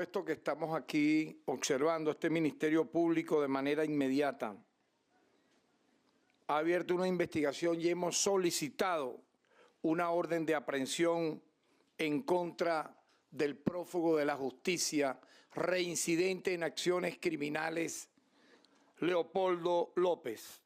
esto que estamos aquí observando, este Ministerio Público de manera inmediata ha abierto una investigación y hemos solicitado una orden de aprehensión en contra del prófugo de la justicia, reincidente en acciones criminales, Leopoldo López.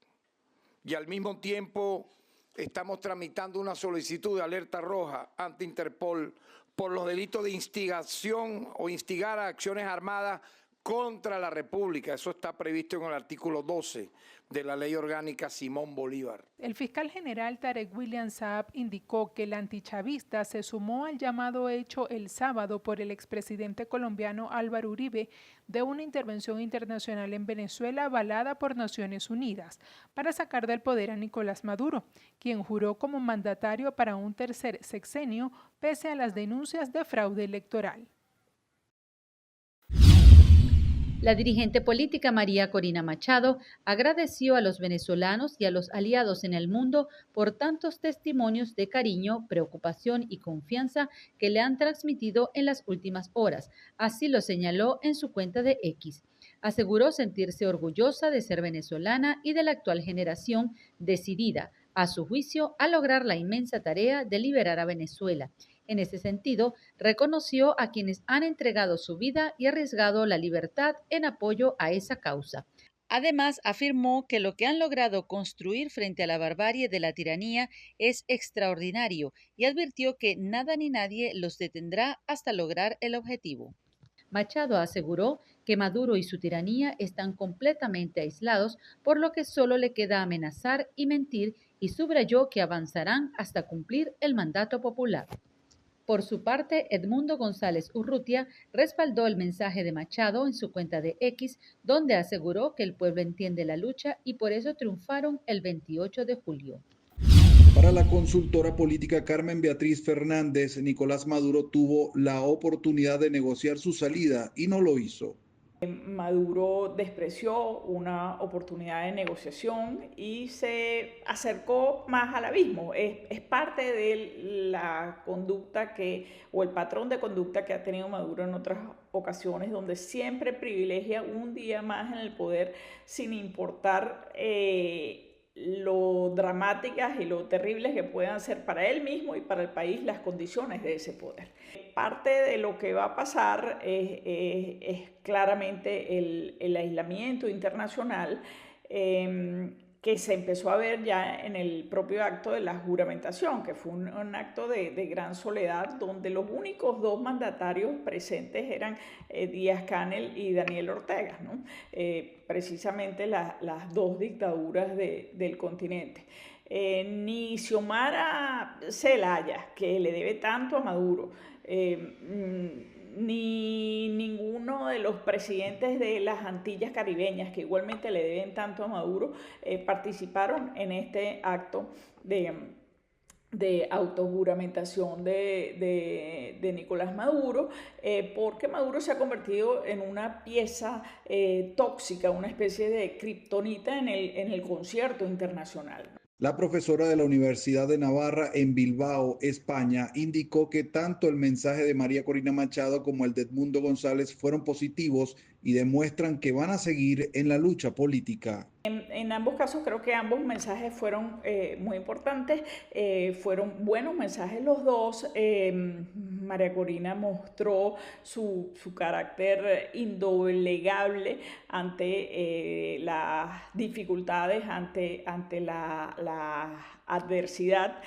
Y al mismo tiempo estamos tramitando una solicitud de alerta roja ante Interpol por los delitos de instigación o instigar a acciones armadas contra la República. Eso está previsto en el artículo 12 de la Ley Orgánica Simón Bolívar. El fiscal general Tarek William Saab indicó que el antichavista se sumó al llamado hecho el sábado por el expresidente colombiano Álvaro Uribe de una intervención internacional en Venezuela avalada por Naciones Unidas para sacar del poder a Nicolás Maduro, quien juró como mandatario para un tercer sexenio pese a las denuncias de fraude electoral. La dirigente política María Corina Machado agradeció a los venezolanos y a los aliados en el mundo por tantos testimonios de cariño, preocupación y confianza que le han transmitido en las últimas horas. Así lo señaló en su cuenta de X. Aseguró sentirse orgullosa de ser venezolana y de la actual generación decidida, a su juicio, a lograr la inmensa tarea de liberar a Venezuela. En ese sentido, reconoció a quienes han entregado su vida y arriesgado la libertad en apoyo a esa causa. Además, afirmó que lo que han logrado construir frente a la barbarie de la tiranía es extraordinario y advirtió que nada ni nadie los detendrá hasta lograr el objetivo. Machado aseguró que Maduro y su tiranía están completamente aislados, por lo que solo le queda amenazar y mentir, y subrayó que avanzarán hasta cumplir el mandato popular. Por su parte, Edmundo González Urrutia respaldó el mensaje de Machado en su cuenta de X, donde aseguró que el pueblo entiende la lucha y por eso triunfaron el 28 de julio. Para la consultora política Carmen Beatriz Fernández, Nicolás Maduro tuvo la oportunidad de negociar su salida y no lo hizo. Maduro despreció una oportunidad de negociación y se acercó más al abismo. Es parte de la conducta o el patrón de conducta que ha tenido Maduro en otras ocasiones, donde siempre privilegia un día más en el poder sin importar lo dramáticas y lo terribles que puedan ser para él mismo y para el país las condiciones de ese poder. Parte de lo que va a pasar es claramente el aislamiento internacional que se empezó a ver ya en el propio acto de la juramentación, que fue un acto de gran soledad, donde los únicos dos mandatarios presentes eran Díaz-Canel y Daniel Ortega, ¿no? Precisamente las dos dictaduras del continente. Ni Xiomara Zelaya, que le debe tanto a Maduro, ni ninguno de los presidentes de las Antillas caribeñas, que igualmente le deben tanto a Maduro, participaron en este acto de autojuramentación de Nicolás Maduro, porque Maduro se ha convertido en una pieza tóxica, una especie de kriptonita en el concierto internacional. La profesora de la Universidad de Navarra en Bilbao, España, indicó que tanto el mensaje de María Corina Machado como el de Edmundo González fueron positivos y demuestran que van a seguir en la lucha política. En ambos casos creo que ambos mensajes fueron muy importantes, fueron buenos mensajes los dos. María Corina mostró su carácter indoblegable ante las dificultades, ante la adversidad.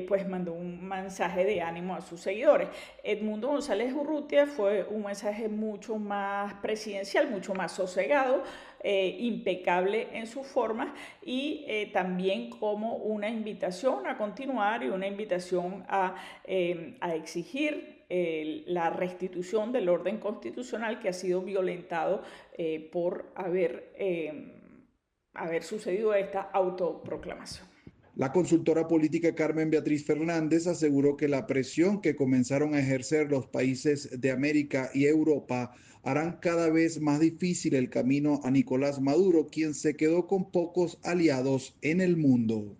Pues mandó un mensaje de ánimo a sus seguidores. Edmundo González Urrutia fue un mensaje mucho más presidencial, mucho más sosegado, impecable en sus formas y también como una invitación a continuar y una invitación a exigir la restitución del orden constitucional que ha sido violentado por haber sucedido esta autoproclamación. La consultora política Carmen Beatriz Fernández aseguró que la presión que comenzaron a ejercer los países de América y Europa harán cada vez más difícil el camino a Nicolás Maduro, quien se quedó con pocos aliados en el mundo.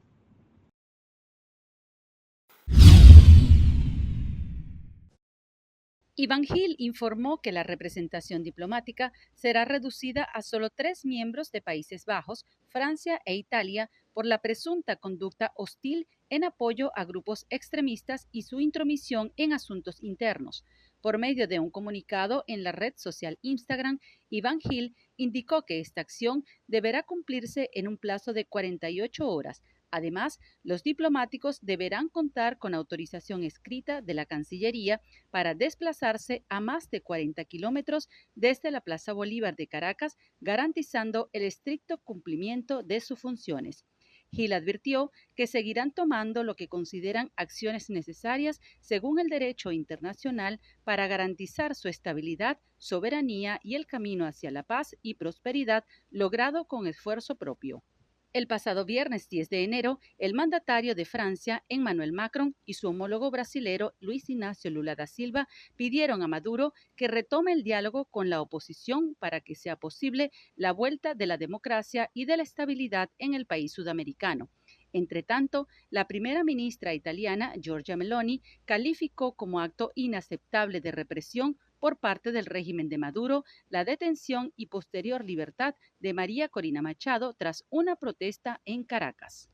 Iván Gil informó que la representación diplomática será reducida a solo 3 miembros de Países Bajos, Francia e Italia por la presunta conducta hostil en apoyo a grupos extremistas y su intromisión en asuntos internos. Por medio de un comunicado en la red social Instagram, Iván Gil indicó que esta acción deberá cumplirse en un plazo de 48 horas. Además, los diplomáticos deberán contar con autorización escrita de la Cancillería para desplazarse a más de 40 kilómetros desde la Plaza Bolívar de Caracas, garantizando el estricto cumplimiento de sus funciones. Gil advirtió que seguirán tomando lo que consideran acciones necesarias según el derecho internacional para garantizar su estabilidad, soberanía y el camino hacia la paz y prosperidad logrado con esfuerzo propio. El pasado viernes 10 de enero, el mandatario de Francia, Emmanuel Macron, y su homólogo brasilero, Luis Ignacio Lula da Silva, pidieron a Maduro que retome el diálogo con la oposición para que sea posible la vuelta de la democracia y de la estabilidad en el país sudamericano. Entre tanto, la primera ministra italiana, Giorgia Meloni, calificó como acto inaceptable de represión por parte del régimen de Maduro la detención y posterior libertad de María Corina Machado tras una protesta en Caracas.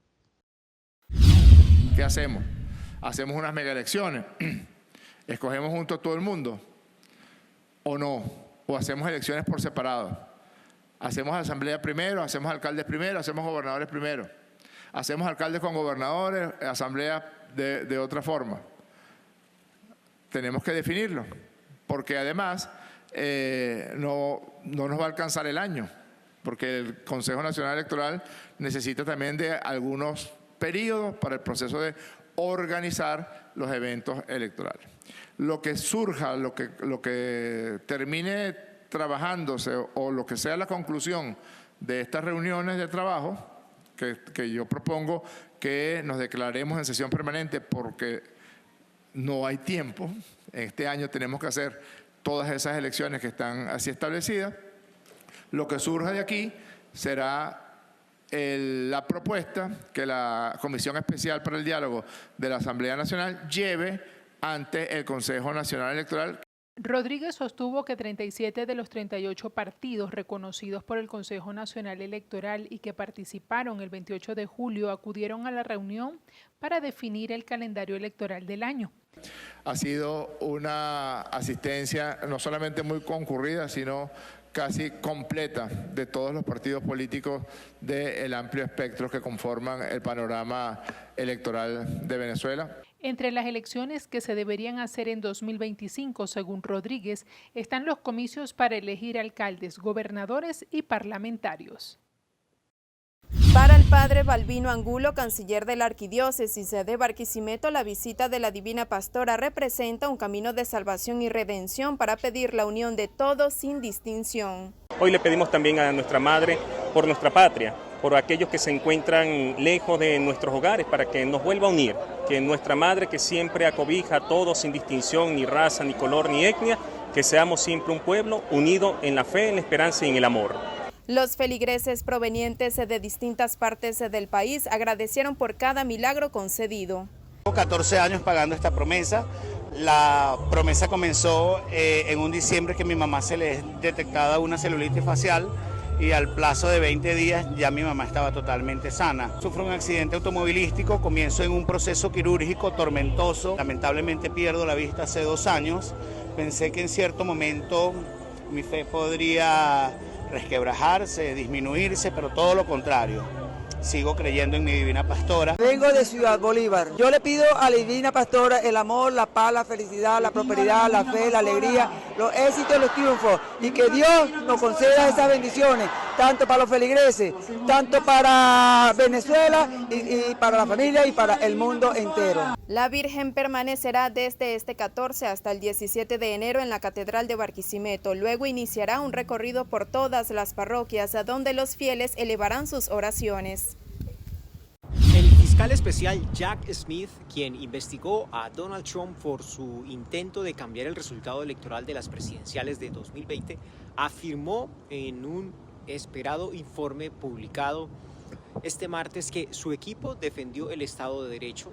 ¿Qué hacemos? ¿Hacemos unas mega elecciones? ¿Escogemos junto a todo el mundo? ¿O no? ¿O hacemos elecciones por separado? ¿Hacemos asamblea primero? ¿Hacemos alcaldes primero? ¿Hacemos gobernadores primero? ¿Hacemos alcaldes con gobernadores? ¿Asamblea de otra forma? Tenemos que definirlo, porque además no nos va a alcanzar el año, porque el Consejo Nacional Electoral necesita también de algunos periodos para el proceso de organizar los eventos electorales. Lo que surja, lo que termine trabajándose o lo que sea la conclusión de estas reuniones de trabajo, que yo propongo que nos declaremos en sesión permanente porque no hay tiempo. Este año tenemos que hacer todas esas elecciones que están así establecidas. Lo que surja de aquí será la propuesta que la Comisión Especial para el Diálogo de la Asamblea Nacional lleve ante el Consejo Nacional Electoral. Rodríguez sostuvo que 37 de los 38 partidos reconocidos por el Consejo Nacional Electoral y que participaron el 28 de julio acudieron a la reunión para definir el calendario electoral del año. Ha sido una asistencia no solamente muy concurrida, sino casi completa de todos los partidos políticos del amplio espectro que conforman el panorama electoral de Venezuela. Entre las elecciones que se deberían hacer en 2025, según Rodríguez, están los comicios para elegir alcaldes, gobernadores y parlamentarios. Para el padre Balbino Angulo, canciller de la Arquidiócesis de Barquisimeto, la visita de la Divina Pastora representa un camino de salvación y redención para pedir la unión de todos sin distinción. Hoy le pedimos también a nuestra Madre por nuestra patria, por aquellos que se encuentran lejos de nuestros hogares, para que nos vuelva a unir, que nuestra Madre, que siempre acobija a todos sin distinción, ni raza, ni color, ni etnia, que seamos siempre un pueblo unido en la fe, en la esperanza y en el amor. Los feligreses provenientes de distintas partes del país agradecieron por cada milagro concedido. 14 años pagando esta promesa. La promesa comenzó en un diciembre que mi mamá se le detectaba una celulitis facial y al plazo de 20 días ya mi mamá estaba totalmente sana. Sufro un accidente automovilístico, comienzo en un proceso quirúrgico tormentoso. Lamentablemente pierdo la vista hace 2 años. Pensé que en cierto momento mi fe podría resquebrajarse, disminuirse, pero todo lo contrario. Sigo creyendo en mi Divina Pastora. Vengo de Ciudad Bolívar. Yo le pido a la Divina Pastora el amor, la paz, la felicidad, la prosperidad, la fe, la alegría, los éxitos y los triunfos. Y que Dios nos conceda esas bendiciones, tanto para los feligreses, tanto para Venezuela y para la familia y para el mundo entero. La Virgen permanecerá desde este 14 hasta el 17 de enero en la Catedral de Barquisimeto. Luego iniciará un recorrido por todas las parroquias, a donde los fieles elevarán sus oraciones. El fiscal especial Jack Smith, quien investigó a Donald Trump por su intento de cambiar el resultado electoral de las presidenciales de 2020, afirmó en un esperado informe publicado este martes que su equipo defendió el Estado de Derecho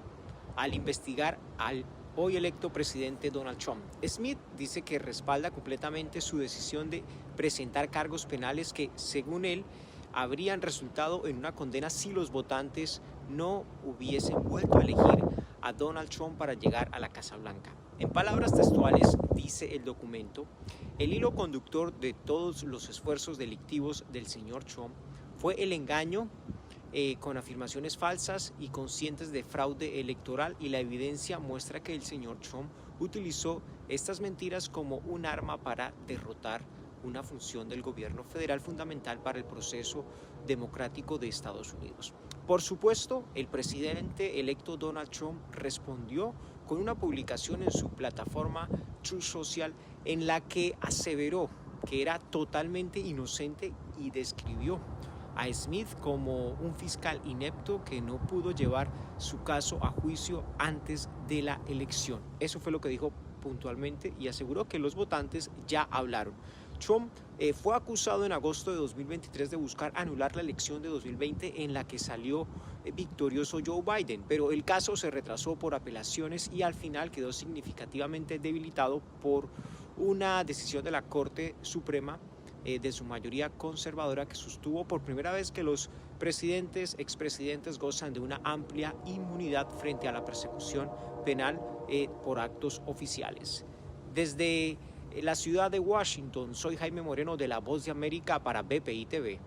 al investigar al hoy electo presidente Donald Trump. Smith dice que respalda completamente su decisión de presentar cargos penales que, según él, habrían resultado en una condena si los votantes no hubiesen vuelto a elegir a Donald Trump para llegar a la Casa Blanca. En palabras textuales, dice el documento, el hilo conductor de todos los esfuerzos delictivos del señor Trump fue el engaño con afirmaciones falsas y conscientes de fraude electoral, y la evidencia muestra que el señor Trump utilizó estas mentiras como un arma para derrotar una función del gobierno federal fundamental para el proceso democrático de Estados Unidos. Por supuesto, el presidente electo Donald Trump respondió con una publicación en su plataforma Truth Social en la que aseveró que era totalmente inocente y describió a Smith como un fiscal inepto que no pudo llevar su caso a juicio antes de la elección. Eso fue lo que dijo puntualmente y aseguró que los votantes ya hablaron. Trump fue acusado en agosto de 2023 de buscar anular la elección de 2020 en la que salió victorioso Joe Biden, pero el caso se retrasó por apelaciones y al final quedó significativamente debilitado por una decisión de la Corte Suprema de su mayoría conservadora, que sostuvo por primera vez que los expresidentes gozan de una amplia inmunidad frente a la persecución penal por actos oficiales. Desde la ciudad de Washington, soy Jaime Moreno de La Voz de América para BPI TV.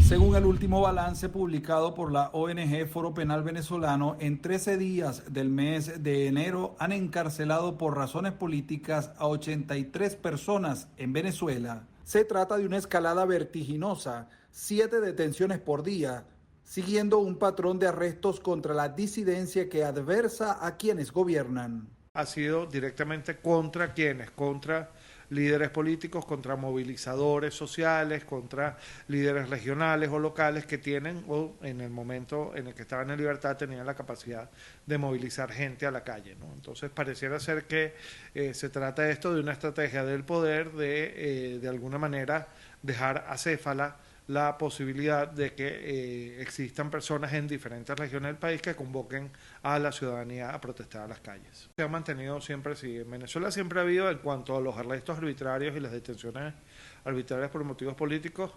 Según el último balance publicado por la ONG Foro Penal Venezolano, en 13 días del mes de enero han encarcelado por razones políticas a 83 personas en Venezuela. Se trata de una escalada vertiginosa, 7 detenciones por día, siguiendo un patrón de arrestos contra la disidencia que adversa a quienes gobiernan. Ha sido directamente contra quienes, contra líderes políticos, contra movilizadores sociales, contra líderes regionales o locales que tienen, o en el momento en el que estaban en libertad, tenían la capacidad de movilizar gente a la calle, ¿no? Entonces pareciera ser que se trata esto de una estrategia del poder de alguna manera dejar acéfala la posibilidad de que existan personas en diferentes regiones del país que convoquen a la ciudadanía a protestar a las calles. Se ha mantenido siempre así. En Venezuela siempre ha habido, en cuanto a los arrestos arbitrarios y las detenciones arbitrarias por motivos políticos,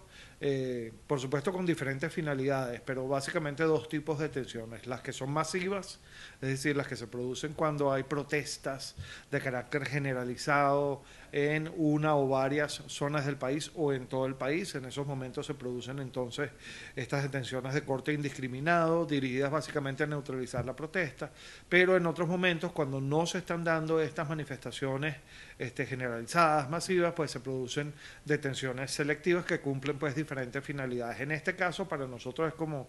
por supuesto con diferentes finalidades, pero básicamente dos tipos de detenciones: las que son masivas, es decir, las que se producen cuando hay protestas de carácter generalizado en una o varias zonas del país o en todo el país. En esos momentos se producen entonces estas detenciones de corte indiscriminado, dirigidas básicamente a neutralizar la protesta, pero en otros momentos, cuando no se están dando estas manifestaciones generalizadas, masivas, pues se producen detenciones selectivas que cumplen pues diferentes finalidades. En este caso, para nosotros es como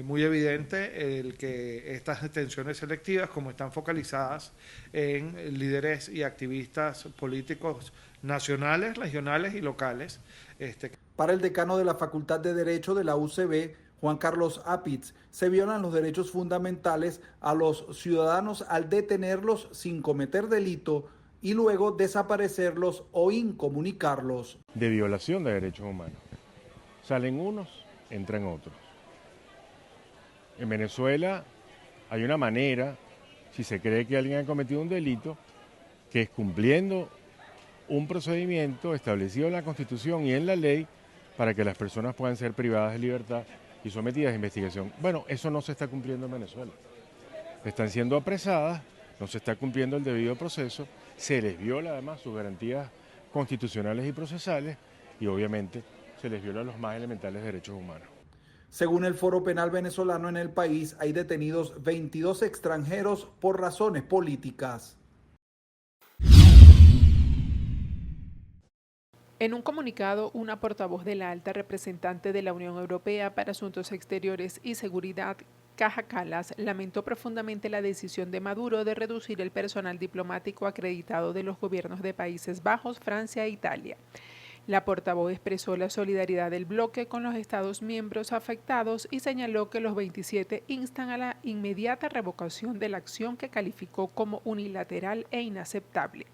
muy evidente el que estas detenciones selectivas, como están focalizadas en líderes y activistas políticos nacionales, regionales y locales. Para el decano de la Facultad de Derecho de la UCB, Juan Carlos Apitz, se violan los derechos fundamentales a los ciudadanos al detenerlos sin cometer delito y luego desaparecerlos o incomunicarlos. De violación de derechos humanos. Salen unos, entran otros. En Venezuela hay una manera, si se cree que alguien ha cometido un delito, que es cumpliendo un procedimiento establecido en la Constitución y en la ley para que las personas puedan ser privadas de libertad y sometidas a investigación. Bueno, eso no se está cumpliendo en Venezuela. Están siendo apresadas, no se está cumpliendo el debido proceso, se les viola además sus garantías constitucionales y procesales y obviamente se les viola los más elementales derechos humanos. Según el Foro Penal Venezolano, en el país hay detenidos 22 extranjeros por razones políticas. En un comunicado, una portavoz de la alta representante de la Unión Europea para Asuntos Exteriores y Seguridad, Kaja Kallas, lamentó profundamente la decisión de Maduro de reducir el personal diplomático acreditado de los gobiernos de Países Bajos, Francia e Italia. La portavoz expresó la solidaridad del bloque con los Estados miembros afectados y señaló que los 27 instan a la inmediata revocación de la acción que calificó como unilateral e inaceptable.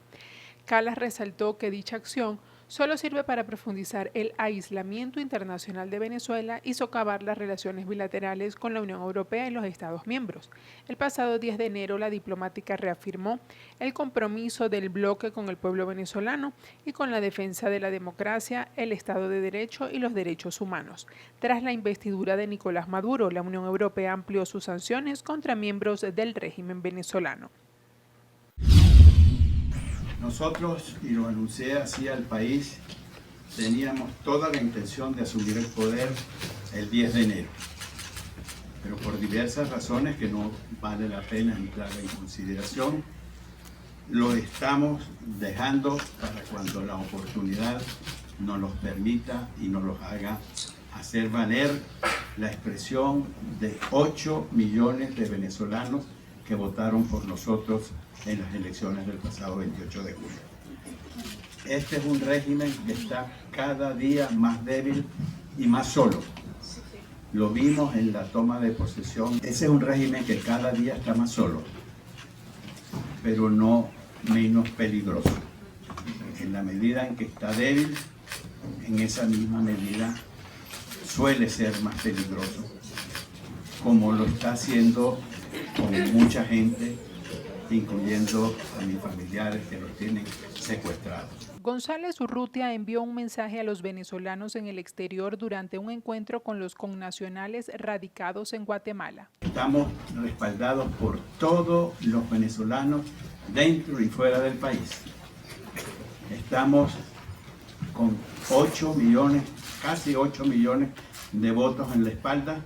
Kallas resaltó que dicha acción solo sirve para profundizar el aislamiento internacional de Venezuela y socavar las relaciones bilaterales con la Unión Europea y los Estados miembros. El pasado 10 de enero, la diplomática reafirmó el compromiso del bloque con el pueblo venezolano y con la defensa de la democracia, el Estado de Derecho y los derechos humanos. Tras la investidura de Nicolás Maduro, la Unión Europea amplió sus sanciones contra miembros del régimen venezolano. Nosotros, y lo anuncié así al país, teníamos toda la intención de asumir el poder el 10 de enero. Pero por diversas razones que no vale la pena entrar en consideración, lo estamos dejando para cuando la oportunidad nos los permita y nos los haga hacer valer la expresión de 8 millones de venezolanos que votaron por nosotros en las elecciones del pasado 28 de julio. Este es un régimen que está cada día más débil y más solo. Lo vimos en la toma de posesión. Ese es un régimen que cada día está más solo, pero no menos peligroso. En la medida en que está débil, en esa misma medida suele ser más peligroso, como lo está haciendo con mucha gente, incluyendo a mis familiares que los tienen secuestrados. González Urrutia envió un mensaje a los venezolanos en el exterior durante un encuentro con los connacionales radicados en Guatemala. Estamos respaldados por todos los venezolanos dentro y fuera del país. Estamos con 8 millones, casi 8 millones de votos en la espalda,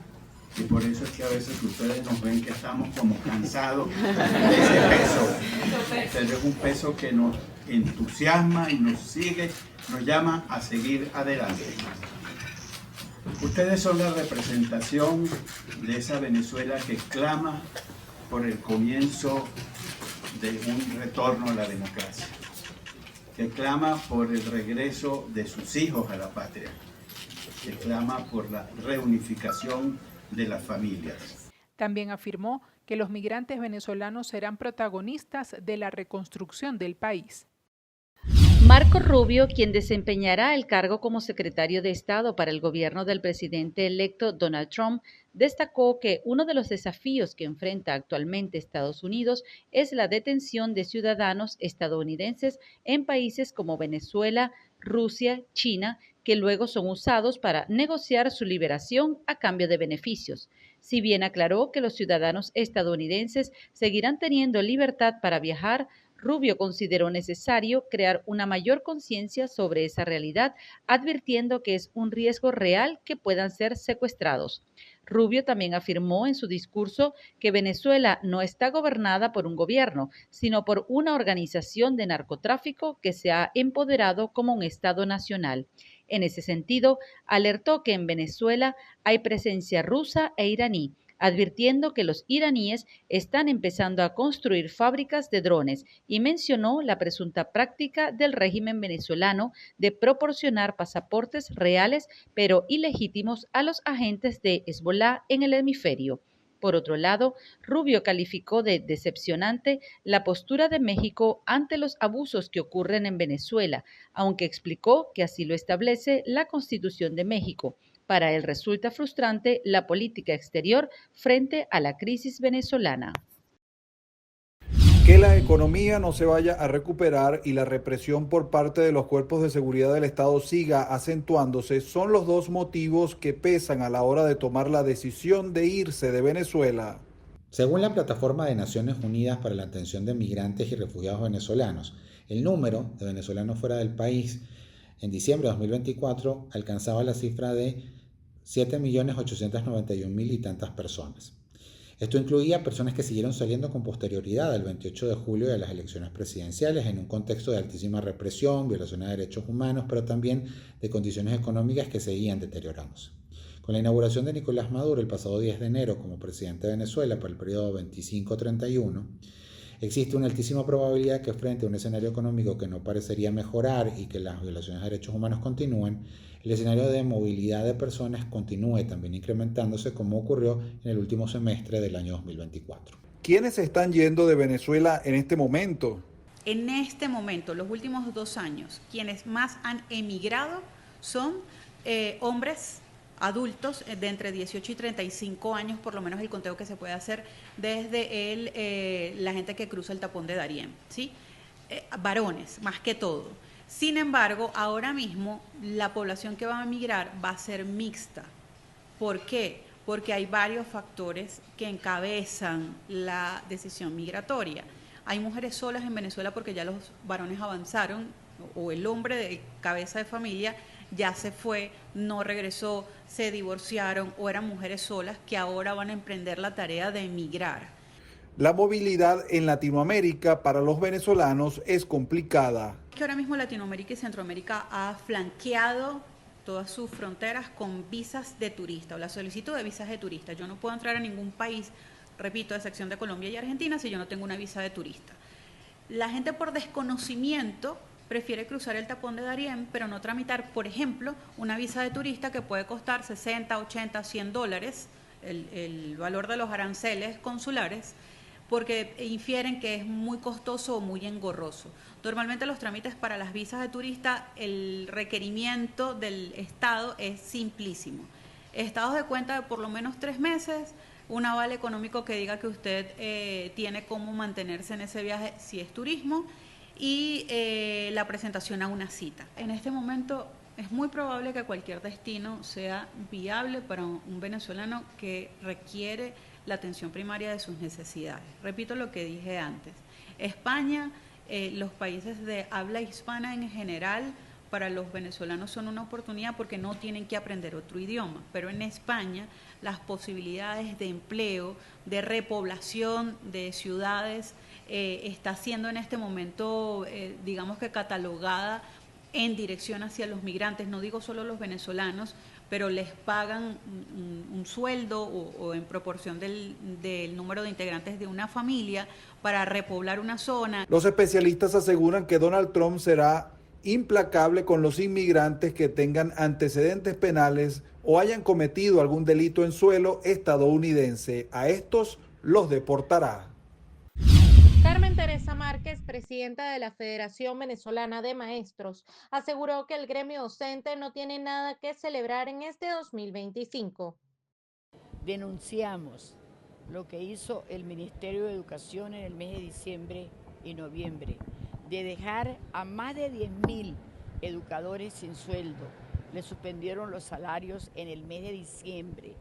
y por eso es que a veces ustedes nos ven que estamos como cansados de ese peso. Pero es un peso que nos entusiasma y nos sigue, nos llama a seguir adelante. Ustedes son la representación de esa Venezuela que clama por el comienzo de un retorno a la democracia, que clama por el regreso de sus hijos a la patria, que clama por la reunificación de las familias. También afirmó que los migrantes venezolanos serán protagonistas de la reconstrucción del país. Marco Rubio, quien desempeñará el cargo como secretario de Estado para el gobierno del presidente electo Donald Trump, destacó que uno de los desafíos que enfrenta actualmente Estados Unidos es la detención de ciudadanos estadounidenses en países como Venezuela, Rusia, China, que luego son usados para negociar su liberación a cambio de beneficios. Si bien aclaró que los ciudadanos estadounidenses seguirán teniendo libertad para viajar, Rubio consideró necesario crear una mayor conciencia sobre esa realidad, advirtiendo que es un riesgo real que puedan ser secuestrados. Rubio también afirmó en su discurso que Venezuela no está gobernada por un gobierno, sino por una organización de narcotráfico que se ha empoderado como un Estado nacional. En ese sentido, alertó que en Venezuela hay presencia rusa e iraní, advirtiendo que los iraníes están empezando a construir fábricas de drones y mencionó la presunta práctica del régimen venezolano de proporcionar pasaportes reales pero ilegítimos a los agentes de Hezbollah en el hemisferio. Por otro lado, Rubio calificó de decepcionante la postura de México ante los abusos que ocurren en Venezuela, aunque explicó que así lo establece la Constitución de México. Para él resulta frustrante la política exterior frente a la crisis venezolana. Que la economía no se vaya a recuperar y la represión por parte de los cuerpos de seguridad del Estado siga acentuándose son los dos motivos que pesan a la hora de tomar la decisión de irse de Venezuela. Según la Plataforma de Naciones Unidas para la Atención de Migrantes y Refugiados Venezolanos, el número de venezolanos fuera del país en diciembre de 2024 alcanzaba la cifra de 7.891.000 y tantas personas. Esto incluía personas que siguieron saliendo con posterioridad al 28 de julio de las elecciones presidenciales en un contexto de altísima represión, violaciones de derechos humanos, pero también de condiciones económicas que seguían deteriorándose. Con la inauguración de Nicolás Maduro el pasado 10 de enero como presidente de Venezuela para el periodo 25-31, existe una altísima probabilidad que frente a un escenario económico que no parecería mejorar y que las violaciones de derechos humanos continúen, el escenario de movilidad de personas continúe también incrementándose como ocurrió en el último semestre del año 2024. ¿Quiénes se están yendo de Venezuela en este momento? En este momento, los últimos 2 años, quienes más han emigrado son hombres adultos de entre 18 y 35 años, por lo menos el conteo que se puede hacer desde la gente que cruza el tapón de Darién, ¿sí? Varones, más que todo. Sin embargo, ahora mismo la población que va a emigrar va a ser mixta. ¿Por qué? Porque hay varios factores que encabezan la decisión migratoria. Hay mujeres solas en Venezuela porque ya los varones avanzaron, o el hombre de cabeza de familia ya se fue, no regresó, se divorciaron o eran mujeres solas que ahora van a emprender la tarea de emigrar. La movilidad en Latinoamérica para los venezolanos es complicada. Que ahora mismo Latinoamérica y Centroamérica ha flanqueado todas sus fronteras con visas de turista o la solicitud de visas de turista. Yo no puedo entrar a ningún país, repito, a excepción de Colombia y Argentina, si yo no tengo una visa de turista. La gente por desconocimiento prefiere cruzar el tapón de Darién, pero no tramitar, por ejemplo, una visa de turista que puede costar 60, 80, $100, el valor de los aranceles consulares, porque infieren que es muy costoso o muy engorroso. Normalmente los trámites para las visas de turista, el requerimiento del Estado es simplísimo. Estados de cuenta de por lo menos 3 meses, un aval económico que diga que usted tiene cómo mantenerse en ese viaje si es turismo, y la presentación a una cita. En este momento es muy probable que cualquier destino sea viable para un venezolano que requiere la atención primaria de sus necesidades. Repito lo que dije antes. España, los países de habla hispana en general, para los venezolanos son una oportunidad porque no tienen que aprender otro idioma, pero en España las posibilidades de empleo, de repoblación de ciudades, está siendo en este momento, digamos que catalogada en dirección hacia los migrantes, no digo solo los venezolanos, pero les pagan un sueldo o en proporción del número de integrantes de una familia para repoblar una zona. Los especialistas aseguran que Donald Trump será implacable con los inmigrantes que tengan antecedentes penales o hayan cometido algún delito en suelo estadounidense. A estos los deportará. Carmen Teresa Márquez, presidenta de la Federación Venezolana de Maestros, aseguró que el gremio docente no tiene nada que celebrar en este 2025. Denunciamos lo que hizo el Ministerio de Educación en el mes de diciembre y noviembre, de dejar a más de 10.000 educadores sin sueldo. Le suspendieron los salarios en el mes de diciembre.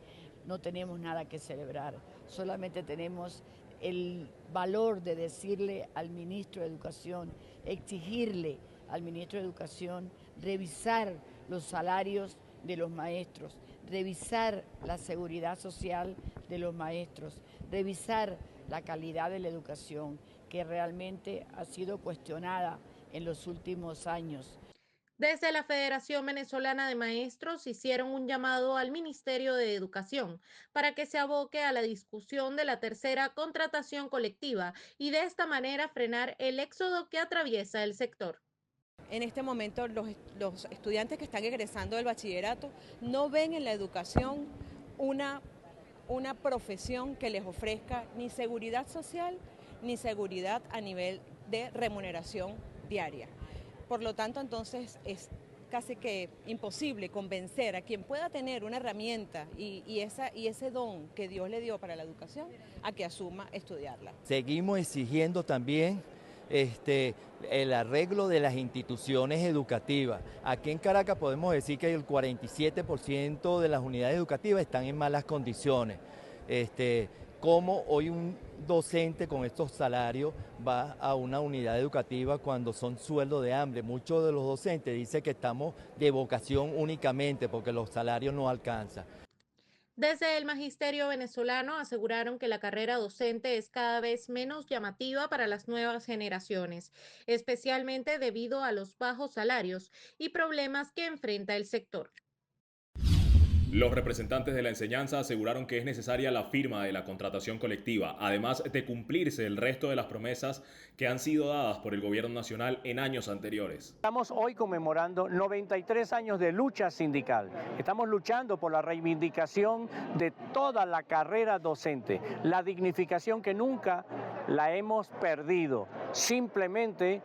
No tenemos nada que celebrar, solamente tenemos el valor de decirle al ministro de Educación, exigirle al ministro de Educación revisar los salarios de los maestros, revisar la seguridad social de los maestros, revisar la calidad de la educación, que realmente ha sido cuestionada en los últimos años. Desde la Federación Venezolana de Maestros hicieron un llamado al Ministerio de Educación para que se aboque a la discusión de la tercera contratación colectiva y de esta manera frenar el éxodo que atraviesa el sector. En este momento los estudiantes que están egresando del bachillerato no ven en la educación una profesión que les ofrezca ni seguridad social ni seguridad a nivel de remuneración diaria. Por lo tanto, entonces es casi que imposible convencer a quien pueda tener una herramienta y ese don que Dios le dio para la educación a que asuma estudiarla. Seguimos exigiendo también el arreglo de las instituciones educativas. Aquí en Caracas podemos decir que el 47% de las unidades educativas están en malas condiciones. Cómo hoy un docente con estos salarios va a una unidad educativa cuando son sueldos de hambre. Muchos de los docentes dicen que estamos de vocación únicamente porque los salarios no alcanzan. Desde el magisterio venezolano aseguraron que la carrera docente es cada vez menos llamativa para las nuevas generaciones, especialmente debido a los bajos salarios y problemas que enfrenta el sector. Los representantes de la enseñanza aseguraron que es necesaria la firma de la contratación colectiva, además de cumplirse el resto de las promesas que han sido dadas por el gobierno nacional en años anteriores. Estamos hoy conmemorando 93 años de lucha sindical. Estamos luchando por la reivindicación de toda la carrera docente, la dignificación que nunca la hemos perdido. Simplemente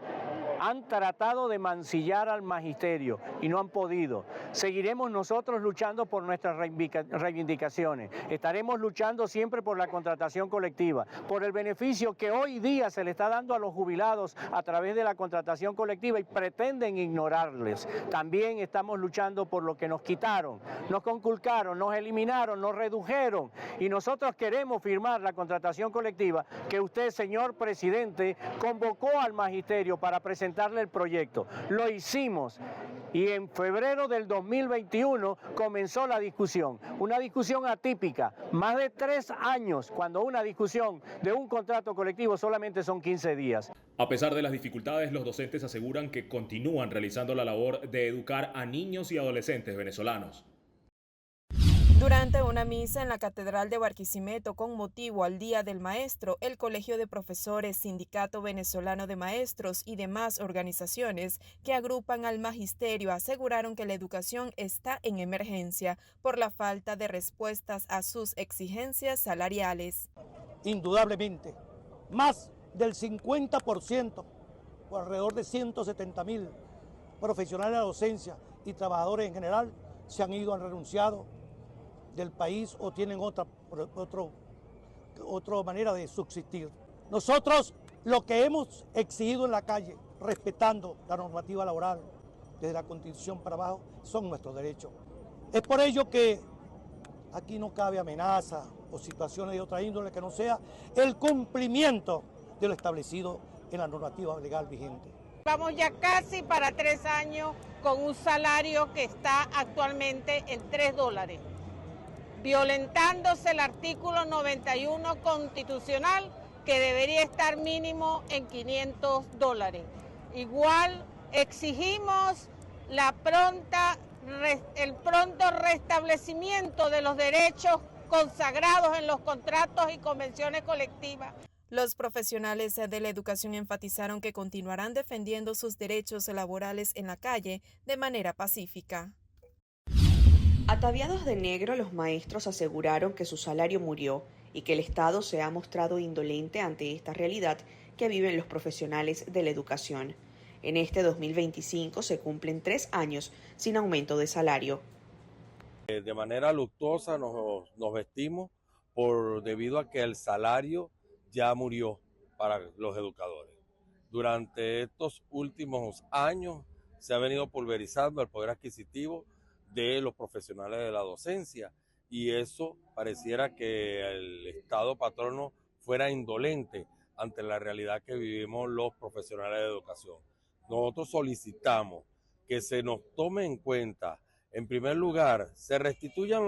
han tratado de mancillar al magisterio y no han podido. Seguiremos nosotros luchando por nuestras reivindicaciones. Estaremos luchando siempre por la contratación colectiva, por el beneficio que hoy día se le está dando a los jubilados a través de la contratación colectiva y pretenden ignorarles. También estamos luchando por lo que nos quitaron, nos conculcaron, nos eliminaron, nos redujeron y nosotros queremos firmar la contratación colectiva que usted, señor presidente, convocó al magisterio para presentarle el proyecto. Lo hicimos y en febrero del 2021 comenzó la discusión, una discusión atípica, más de 3 años, cuando una discusión de un contrato colectivo solamente son 15 días. A pesar de las dificultades, los docentes aseguran que continúan realizando la labor de educar a niños y adolescentes venezolanos. Durante una misa en la Catedral de Barquisimeto con motivo al Día del Maestro, el Colegio de Profesores, Sindicato Venezolano de Maestros y demás organizaciones que agrupan al magisterio aseguraron que la educación está en emergencia por la falta de respuestas a sus exigencias salariales. Indudablemente, más del 50%, o alrededor de 170.000 profesionales de la docencia y trabajadores en general, se han ido, han renunciado del país o tienen otra manera de subsistir. Nosotros lo que hemos exigido en la calle, respetando la normativa laboral desde la Constitución para abajo, son nuestros derechos. Es por ello que aquí no cabe amenaza o situaciones de otra índole que no sea el cumplimiento de lo establecido en la normativa legal vigente. Vamos ya casi para 3 años con un salario que está actualmente en $3. Violentándose el artículo 91 constitucional que debería estar mínimo en $500. Igual exigimos el pronto restablecimiento de los derechos consagrados en los contratos y convenciones colectivas. Los profesionales de la educación enfatizaron que continuarán defendiendo sus derechos laborales en la calle de manera pacífica. Ataviados de negro, los maestros aseguraron que su salario murió y que el Estado se ha mostrado indolente ante esta realidad que viven los profesionales de la educación. En este 2025 se cumplen 3 años sin aumento de salario. De manera luctuosa nos vestimos debido a que el salario ya murió para los educadores. Durante estos últimos años se ha venido pulverizando el poder adquisitivo de los profesionales de la docencia y eso pareciera que el Estado patrono fuera indolente ante la realidad que vivimos los profesionales de educación. Nosotros solicitamos que se nos tome en cuenta, en primer lugar, se restituyan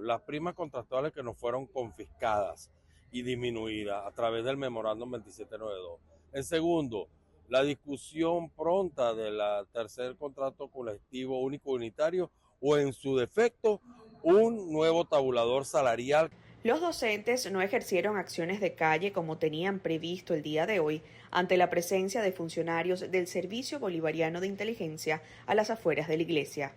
las primas contractuales que nos fueron confiscadas y disminuidas a través del memorándum 2792. En segundo, la discusión pronta del tercer contrato colectivo único unitario o en su defecto un nuevo tabulador salarial. Los docentes no ejercieron acciones de calle como tenían previsto el día de hoy ante la presencia de funcionarios del Servicio Bolivariano de Inteligencia a las afueras de la iglesia.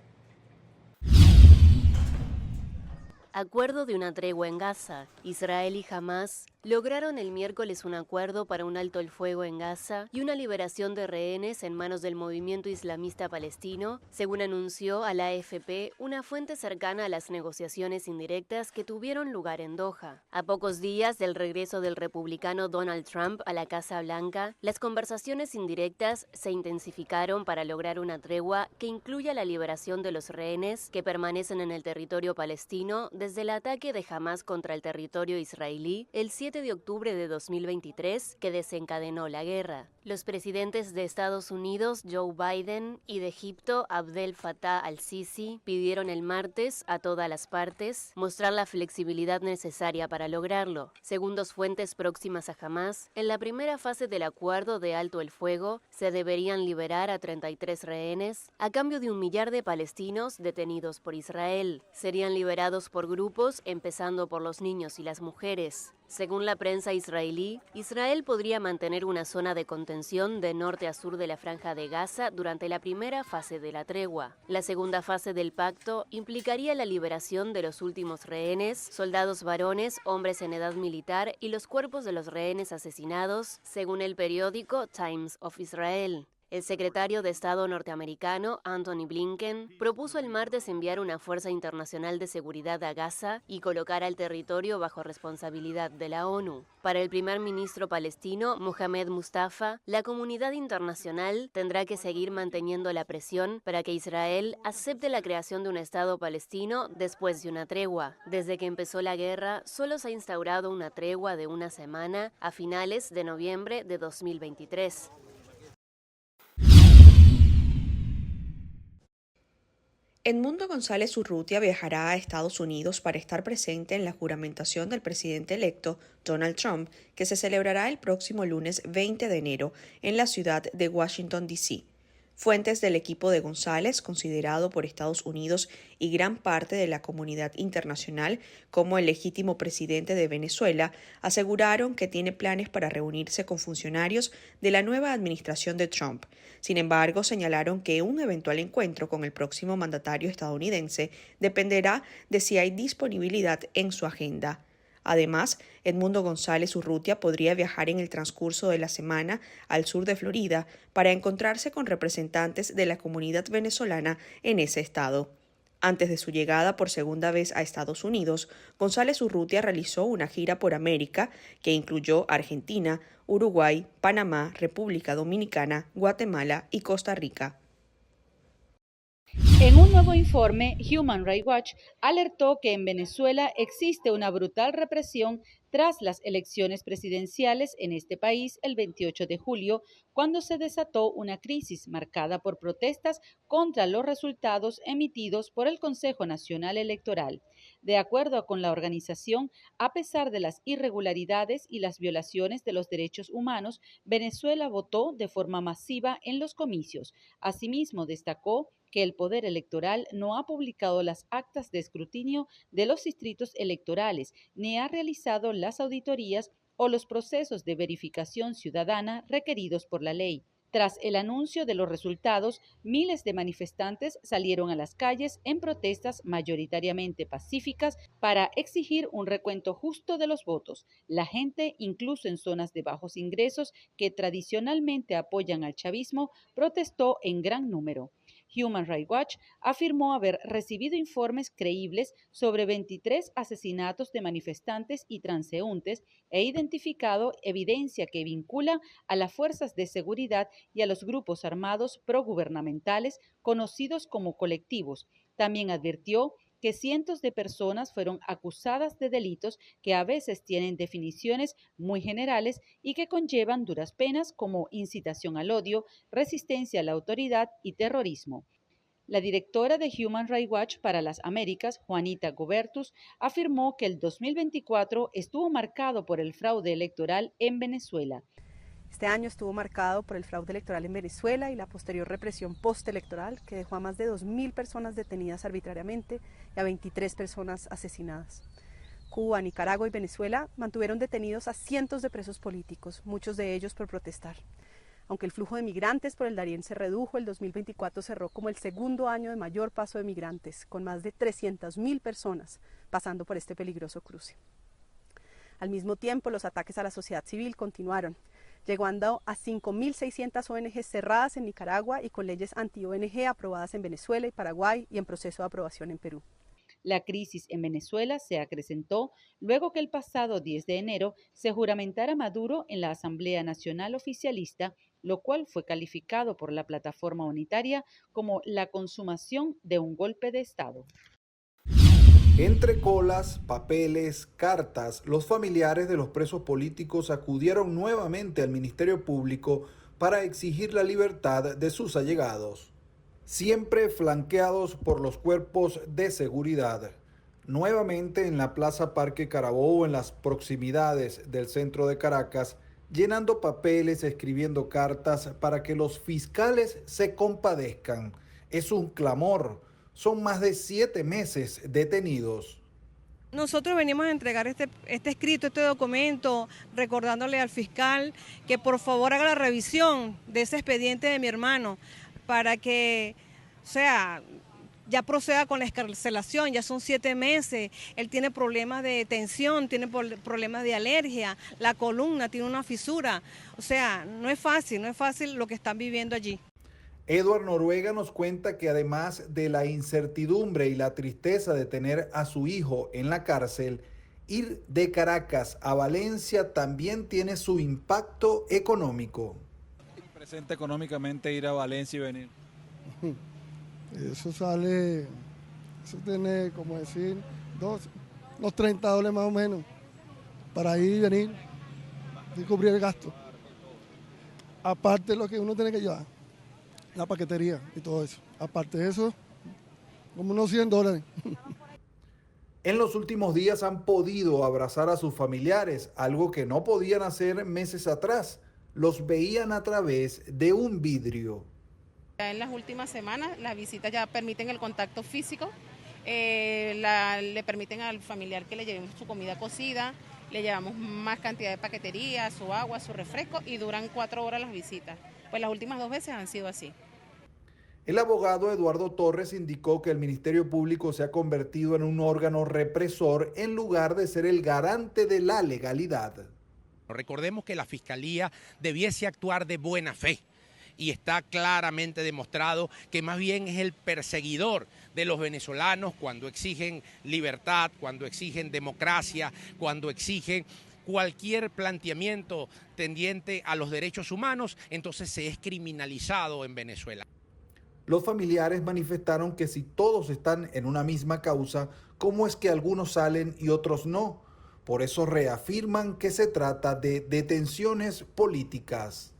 Acuerdo de una tregua en Gaza. Israel y Hamás lograron el miércoles un acuerdo para un alto el fuego en Gaza y una liberación de rehenes en manos del movimiento islamista palestino, según anunció a la AFP una fuente cercana a las negociaciones indirectas que tuvieron lugar en Doha. A pocos días del regreso del republicano Donald Trump a la Casa Blanca, las conversaciones indirectas se intensificaron para lograr una tregua que incluya la liberación de los rehenes que permanecen en el territorio palestino desde el ataque de Hamás contra el territorio israelí el 7 de octubre de 2023 que desencadenó la guerra. Los presidentes de Estados Unidos, Joe Biden, y de Egipto, Abdel Fattah al-Sisi, pidieron el martes a todas las partes mostrar la flexibilidad necesaria para lograrlo. Según dos fuentes próximas a Hamás, en la primera fase del acuerdo de alto el fuego se deberían liberar a 33 rehenes a cambio de 1 millar de palestinos detenidos por Israel. Serían liberados por grupos, empezando por los niños y las mujeres. Según la prensa israelí, Israel podría mantener una zona de contención extensión de norte a sur de la Franja de Gaza durante la primera fase de la tregua. La segunda fase del pacto implicaría la liberación de los últimos rehenes, soldados varones, hombres en edad militar y los cuerpos de los rehenes asesinados, según el periódico Times of Israel. El secretario de Estado norteamericano, Antony Blinken, propuso el martes enviar una fuerza internacional de seguridad a Gaza y colocar al territorio bajo responsabilidad de la ONU. Para el primer ministro palestino, Mohamed Mustafa, la comunidad internacional tendrá que seguir manteniendo la presión para que Israel acepte la creación de un Estado palestino después de una tregua. Desde que empezó la guerra, solo se ha instaurado una tregua de una semana a finales de noviembre de 2023. Edmundo González Urrutia viajará a Estados Unidos para estar presente en la juramentación del presidente electo Donald Trump, que se celebrará el próximo lunes 20 de enero en la ciudad de Washington, D.C. Fuentes del equipo de González, considerado por Estados Unidos y gran parte de la comunidad internacional como el legítimo presidente de Venezuela, aseguraron que tiene planes para reunirse con funcionarios de la nueva administración de Trump. Sin embargo, señalaron que un eventual encuentro con el próximo mandatario estadounidense dependerá de si hay disponibilidad en su agenda. Además, Edmundo González Urrutia podría viajar en el transcurso de la semana al sur de Florida para encontrarse con representantes de la comunidad venezolana en ese estado. Antes de su llegada por segunda vez a Estados Unidos, González Urrutia realizó una gira por América que incluyó Argentina, Uruguay, Panamá, República Dominicana, Guatemala y Costa Rica. En un nuevo informe, Human Rights Watch alertó que en Venezuela existe una brutal represión tras las elecciones presidenciales en este país el 28 de julio, cuando se desató una crisis marcada por protestas contra los resultados emitidos por el Consejo Nacional Electoral. De acuerdo con la organización, a pesar de las irregularidades y las violaciones de los derechos humanos, Venezuela votó de forma masiva en los comicios. Asimismo, destacó que el Poder Electoral no ha publicado las actas de escrutinio de los distritos electorales, ni ha realizado las auditorías o los procesos de verificación ciudadana requeridos por la ley. Tras el anuncio de los resultados, miles de manifestantes salieron a las calles en protestas mayoritariamente pacíficas para exigir un recuento justo de los votos. La gente, incluso en zonas de bajos ingresos que tradicionalmente apoyan al chavismo, protestó en gran número. Human Rights Watch afirmó haber recibido informes creíbles sobre 23 asesinatos de manifestantes y transeúntes e identificado evidencia que vincula a las fuerzas de seguridad y a los grupos armados progubernamentales conocidos como colectivos. También advirtió que cientos de personas fueron acusadas de delitos que a veces tienen definiciones muy generales y que conllevan duras penas como incitación al odio, resistencia a la autoridad y terrorismo. La directora de Human Rights Watch para las Américas, Juanita Gobertus, afirmó que el 2024 estuvo marcado por el fraude electoral en Venezuela. Este año estuvo marcado por el fraude electoral en Venezuela y la posterior represión postelectoral que dejó a más de 2.000 personas detenidas arbitrariamente y a 23 personas asesinadas. Cuba, Nicaragua y Venezuela mantuvieron detenidos a cientos de presos políticos, muchos de ellos por protestar. Aunque el flujo de migrantes por el Darién se redujo, el 2024 cerró como el segundo año de mayor paso de migrantes, con más de 300.000 personas pasando por este peligroso cruce. Al mismo tiempo, los ataques a la sociedad civil continuaron, llegando a 5.600 ONG cerradas en Nicaragua y con leyes anti-ONG aprobadas en Venezuela y Paraguay y en proceso de aprobación en Perú. La crisis en Venezuela se acrecentó luego que el pasado 10 de enero se juramentara Maduro en la Asamblea Nacional Oficialista, lo cual fue calificado por la plataforma unitaria como la consumación de un golpe de Estado. Entre colas, papeles, cartas, los familiares de los presos políticos acudieron nuevamente al Ministerio Público para exigir la libertad de sus allegados, siempre flanqueados por los cuerpos de seguridad. Nuevamente en la Plaza Parque Carabobo, en las proximidades del centro de Caracas, llenando papeles, escribiendo cartas para que los fiscales se compadezcan. Es un clamor. Son más de 7 meses detenidos. Nosotros venimos a entregar este escrito, este documento, recordándole al fiscal que por favor haga la revisión de ese expediente de mi hermano para que, o sea, ya proceda con la excarcelación. Ya son 7 meses, él tiene problemas de tensión, tiene problemas de alergia, la columna tiene una fisura, o sea, no es fácil lo que están viviendo allí. Edward Noruega nos cuenta que además de la incertidumbre y la tristeza de tener a su hijo en la cárcel, ir de Caracas a Valencia también tiene su impacto económico. ¿Presenta económicamente ir a Valencia y venir? Eso tiene, como decir, unos $30 más o menos para ir y venir y cubrir el gasto. Aparte de lo que uno tiene que llevar. La paquetería y todo eso. Aparte de eso, como unos $100. En los últimos días han podido abrazar a sus familiares, algo que no podían hacer meses atrás. Los veían a través de un vidrio. En las últimas semanas las visitas ya permiten el contacto físico, le permiten al familiar que le llevemos su comida cocida, le llevamos más cantidad de paquetería, su agua, su refresco y duran 4 horas las visitas. Pues las últimas 2 veces han sido así. El abogado Eduardo Torres indicó que el Ministerio Público se ha convertido en un órgano represor en lugar de ser el garante de la legalidad. Recordemos que la Fiscalía debiese actuar de buena fe y está claramente demostrado que más bien es el perseguidor de los venezolanos cuando exigen libertad, cuando exigen democracia, cuando exigen cualquier planteamiento tendiente a los derechos humanos, entonces se es criminalizado en Venezuela. Los familiares manifestaron que si todos están en una misma causa, ¿cómo es que algunos salen y otros no? Por eso reafirman que se trata de detenciones políticas.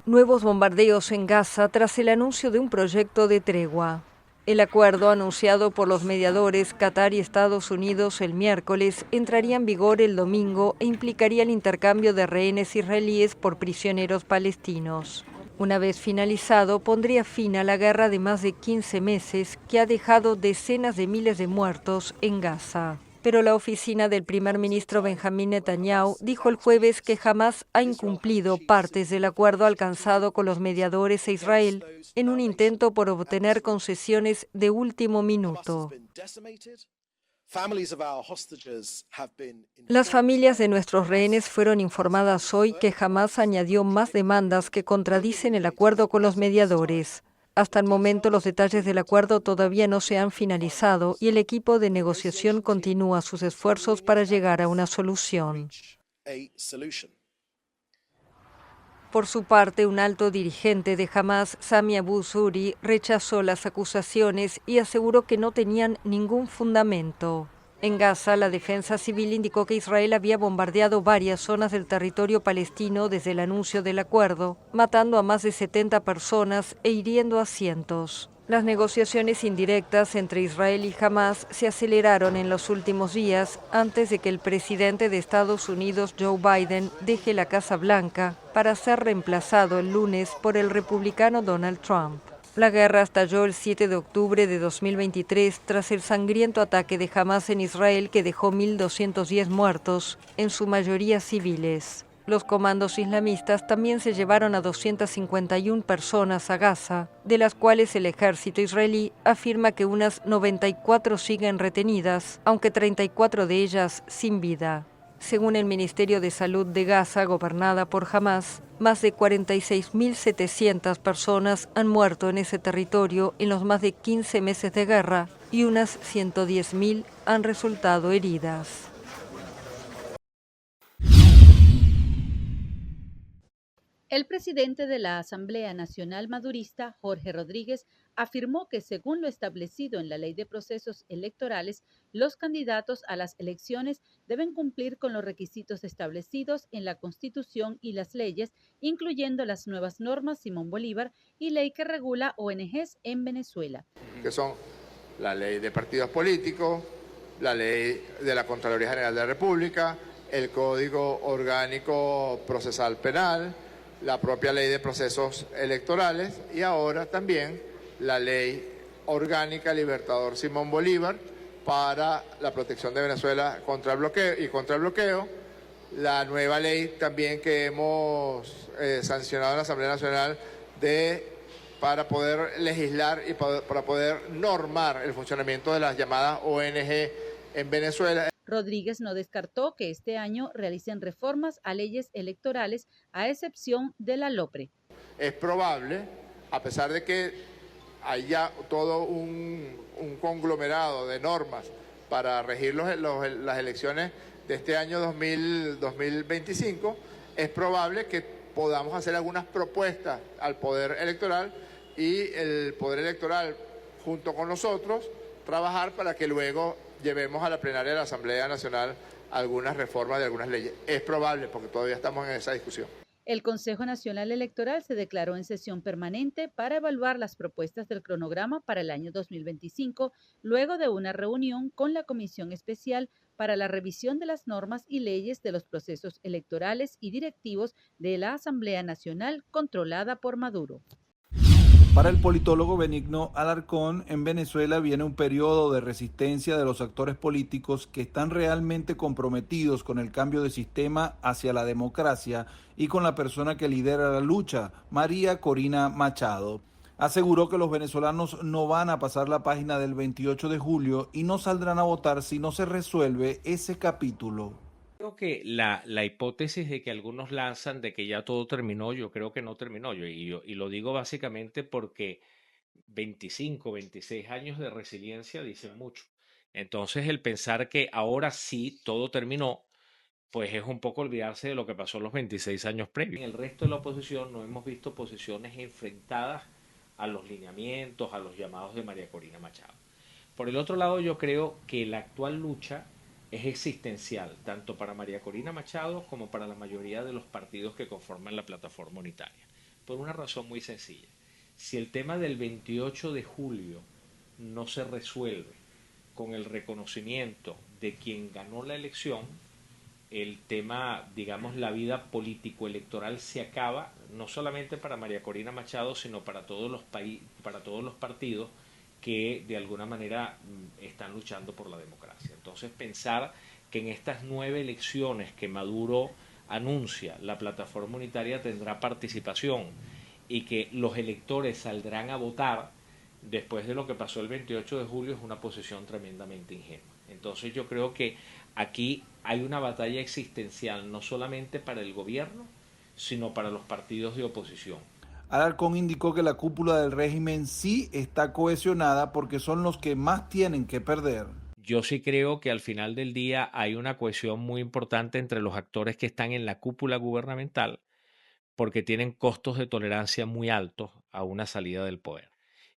Nuevos bombardeos en Gaza tras el anuncio de un proyecto de tregua. El acuerdo anunciado por los mediadores Qatar y Estados Unidos el miércoles entraría en vigor el domingo e implicaría el intercambio de rehenes israelíes por prisioneros palestinos. Una vez finalizado, pondría fin a la guerra de más de 15 meses que ha dejado decenas de miles de muertos en Gaza. Pero la oficina del primer ministro Benjamín Netanyahu dijo el jueves que Hamás ha incumplido partes del acuerdo alcanzado con los mediadores e Israel en un intento por obtener concesiones de último minuto. Las familias de nuestros rehenes fueron informadas hoy que Hamás añadió más demandas que contradicen el acuerdo con los mediadores. Hasta el momento los detalles del acuerdo todavía no se han finalizado y el equipo de negociación continúa sus esfuerzos para llegar a una solución. Por su parte, un alto dirigente de Hamás, Sami Abu Zuhri, rechazó las acusaciones y aseguró que no tenían ningún fundamento. En Gaza, la defensa civil indicó que Israel había bombardeado varias zonas del territorio palestino desde el anuncio del acuerdo, matando a más de 70 personas e hiriendo a cientos. Las negociaciones indirectas entre Israel y Hamás se aceleraron en los últimos días antes de que el presidente de Estados Unidos, Joe Biden, deje la Casa Blanca para ser reemplazado el lunes por el republicano Donald Trump. La guerra estalló el 7 de octubre de 2023 tras el sangriento ataque de Hamás en Israel que dejó 1.210 muertos, en su mayoría civiles. Los comandos islamistas también se llevaron a 251 personas a Gaza, de las cuales el ejército israelí afirma que unas 94 siguen retenidas, aunque 34 de ellas sin vida. Según el Ministerio de Salud de Gaza, gobernada por Hamás, más de 46.700 personas han muerto en ese territorio en los más de 15 meses de guerra y unas 110.000 han resultado heridas. El presidente de la Asamblea Nacional Madurista, Jorge Rodríguez, afirmó que según lo establecido en la Ley de Procesos Electorales, los candidatos a las elecciones deben cumplir con los requisitos establecidos en la Constitución y las leyes, incluyendo las nuevas normas Simón Bolívar y ley que regula ONGs en Venezuela. Que son la Ley de Partidos Políticos, la Ley de la Contraloría General de la República, el Código Orgánico Procesal Penal, la propia Ley de Procesos Electorales y ahora también la Ley Orgánica Libertador Simón Bolívar para la protección de Venezuela contra el bloqueo, la nueva ley también que hemos sancionado en la Asamblea Nacional para poder legislar y para poder normar el funcionamiento de las llamadas ONG en Venezuela. Rodríguez no descartó que este año realicen reformas a leyes electorales, a excepción de la LOPRE. Es probable, a pesar de que haya todo un conglomerado de normas para regir las elecciones de este año 2025, es probable que podamos hacer algunas propuestas al Poder Electoral y el Poder Electoral, junto con nosotros, trabajar para que luego llevemos a la plenaria de la Asamblea Nacional algunas reformas de algunas leyes. Es probable, porque todavía estamos en esa discusión. El Consejo Nacional Electoral se declaró en sesión permanente para evaluar las propuestas del cronograma para el año 2025, luego de una reunión con la Comisión Especial para la revisión de las normas y leyes de los procesos electorales y directivos de la Asamblea Nacional controlada por Maduro. Para el politólogo Benigno Alarcón, en Venezuela viene un periodo de resistencia de los actores políticos que están realmente comprometidos con el cambio de sistema hacia la democracia y con la persona que lidera la lucha, María Corina Machado. Aseguró que los venezolanos no van a pasar la página del 28 de julio y no saldrán a votar si no se resuelve ese capítulo. Creo que la hipótesis de que algunos lanzan de que ya todo terminó, yo creo que no terminó. Y lo digo básicamente porque 25, 26 años de resiliencia dicen mucho. Entonces el pensar que ahora sí todo terminó, pues es un poco olvidarse de lo que pasó en los 26 años previos. En el resto de la oposición no hemos visto posiciones enfrentadas a los lineamientos, a los llamados de María Corina Machado. Por el otro lado, yo creo que la actual lucha es existencial, tanto para María Corina Machado como para la mayoría de los partidos que conforman la plataforma unitaria, por una razón muy sencilla. Si el tema del 28 de julio no se resuelve con el reconocimiento de quien ganó la elección, el tema, digamos, la vida político-electoral se acaba, no solamente para María Corina Machado, sino para todos los partidos que de alguna manera están luchando por la democracia. Entonces pensar que en estas 9 elecciones que Maduro anuncia, la plataforma unitaria tendrá participación y que los electores saldrán a votar después de lo que pasó el 28 de julio es una posición tremendamente ingenua. Entonces yo creo que aquí hay una batalla existencial no solamente para el gobierno, sino para los partidos de oposición. Alarcón indicó que la cúpula del régimen sí está cohesionada porque son los que más tienen que perder. Yo sí creo que al final del día hay una cohesión muy importante entre los actores que están en la cúpula gubernamental porque tienen costos de tolerancia muy altos a una salida del poder.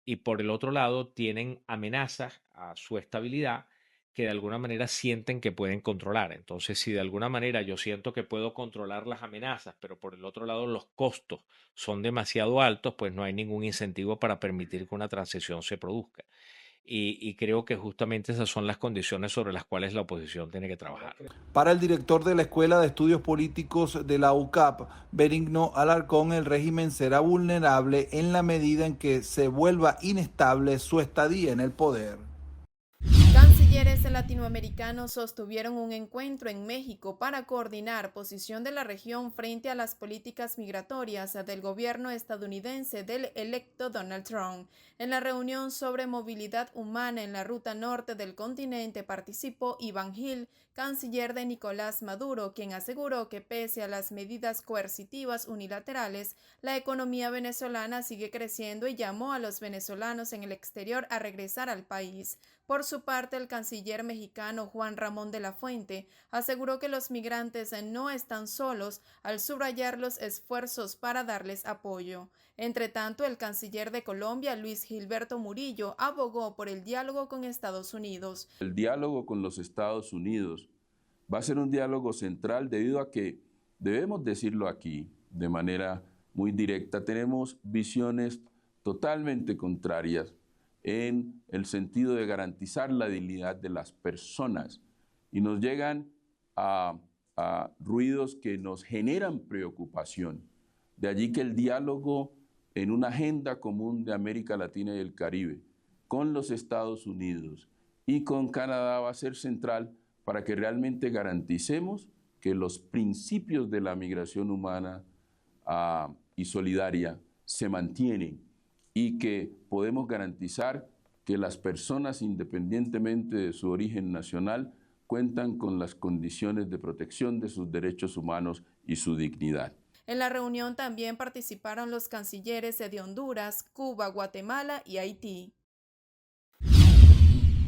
Y por el otro lado tienen amenazas a su estabilidad que de alguna manera sienten que pueden controlar. Entonces, si de alguna manera yo siento que puedo controlar las amenazas, pero por el otro lado los costos son demasiado altos, pues no hay ningún incentivo para permitir que una transición se produzca. Y creo que justamente esas son las condiciones sobre las cuales la oposición tiene que trabajar. Para el director de la Escuela de Estudios Políticos de la UCAP, Benigno Alarcón, el régimen será vulnerable en la medida en que se vuelva inestable su estadía en el poder. Cancilleres latinoamericanos sostuvieron un encuentro en México para coordinar posición de la región frente a las políticas migratorias del gobierno estadounidense del electo Donald Trump. En la reunión sobre movilidad humana en la ruta norte del continente participó Iván Gil, canciller de Nicolás Maduro, quien aseguró que pese a las medidas coercitivas unilaterales, la economía venezolana sigue creciendo y llamó a los venezolanos en el exterior a regresar al país. Por su parte, el canciller mexicano Juan Ramón de la Fuente aseguró que los migrantes no están solos al subrayar los esfuerzos para darles apoyo. Entre tanto, el canciller de Colombia, Luis Gilberto Murillo, abogó por el diálogo con Estados Unidos. El diálogo con los Estados Unidos va a ser un diálogo central debido a que, debemos decirlo aquí de manera muy directa, tenemos visiones totalmente contrarias en el sentido de garantizar la dignidad de las personas y nos llegan a ruidos que nos generan preocupación. De allí que el diálogo en una agenda común de América Latina y el Caribe con los Estados Unidos y con Canadá va a ser central para que realmente garanticemos que los principios de la migración humana y solidaria se mantienen y que podemos garantizar que las personas, independientemente de su origen nacional, cuentan con las condiciones de protección de sus derechos humanos y su dignidad. En la reunión también participaron los cancilleres de Honduras, Cuba, Guatemala y Haití.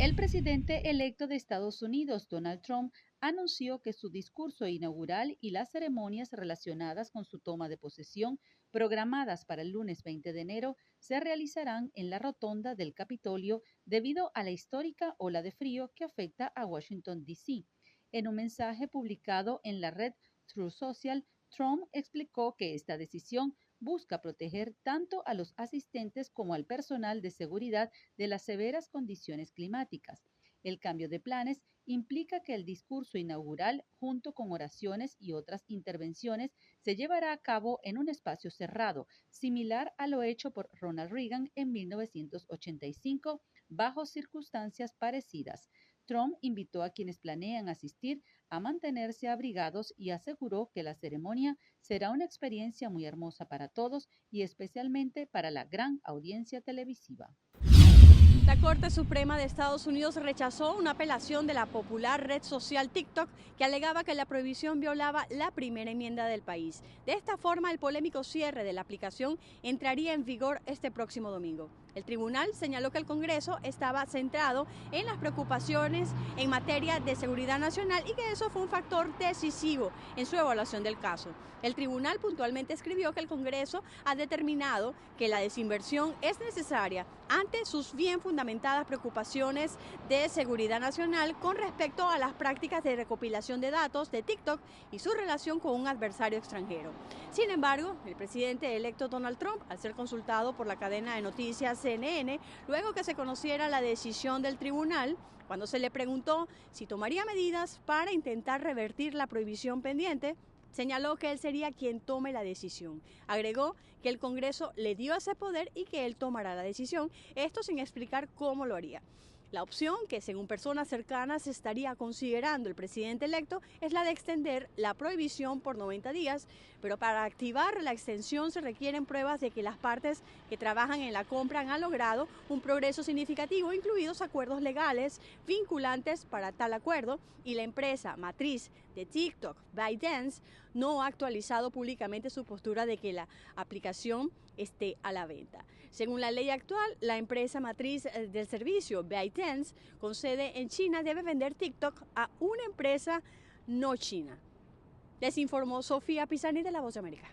El presidente electo de Estados Unidos, Donald Trump, anunció que su discurso inaugural y las ceremonias relacionadas con su toma de posesión, programadas para el lunes 20 de enero, se realizarán en la rotonda del Capitolio debido a la histórica ola de frío que afecta a Washington, D.C. En un mensaje publicado en la red Truth Social, Trump explicó que esta decisión busca proteger tanto a los asistentes como al personal de seguridad de las severas condiciones climáticas. El cambio de planes implica que el discurso inaugural, junto con oraciones y otras intervenciones, se llevará a cabo en un espacio cerrado, similar a lo hecho por Ronald Reagan en 1985, bajo circunstancias parecidas. Trump invitó a quienes planean asistir a mantenerse abrigados y aseguró que la ceremonia será una experiencia muy hermosa para todos y especialmente para la gran audiencia televisiva. La Corte Suprema de Estados Unidos rechazó una apelación de la popular red social TikTok que alegaba que la prohibición violaba la primera enmienda del país. De esta forma, el polémico cierre de la aplicación entraría en vigor este próximo domingo. El tribunal señaló que el Congreso estaba centrado en las preocupaciones en materia de seguridad nacional y que eso fue un factor decisivo en su evaluación del caso. El tribunal puntualmente escribió que el Congreso ha determinado que la desinversión es necesaria ante sus bien fundamentadas preocupaciones de seguridad nacional con respecto a las prácticas de recopilación de datos de TikTok y su relación con un adversario extranjero. Sin embargo, el presidente electo Donald Trump, al ser consultado por la cadena de noticias CNN, luego que se conociera la decisión del tribunal, cuando se le preguntó si tomaría medidas para intentar revertir la prohibición pendiente, señaló que él sería quien tome la decisión. Agregó que el Congreso le dio ese poder y que él tomará la decisión, esto sin explicar cómo lo haría. La opción que, según personas cercanas, estaría considerando el presidente electo es la de extender la prohibición por 90 días, pero para activar la extensión se requieren pruebas de que las partes que trabajan en la compra han logrado un progreso significativo, incluidos acuerdos legales vinculantes para tal acuerdo, y la empresa matriz de TikTok, ByteDance, no ha actualizado públicamente su postura de que la aplicación esté a la venta. Según la ley actual, la empresa matriz del servicio, ByteDance, con sede en China, debe vender TikTok a una empresa no china. Les informó Sofía Pisani de La Voz de América.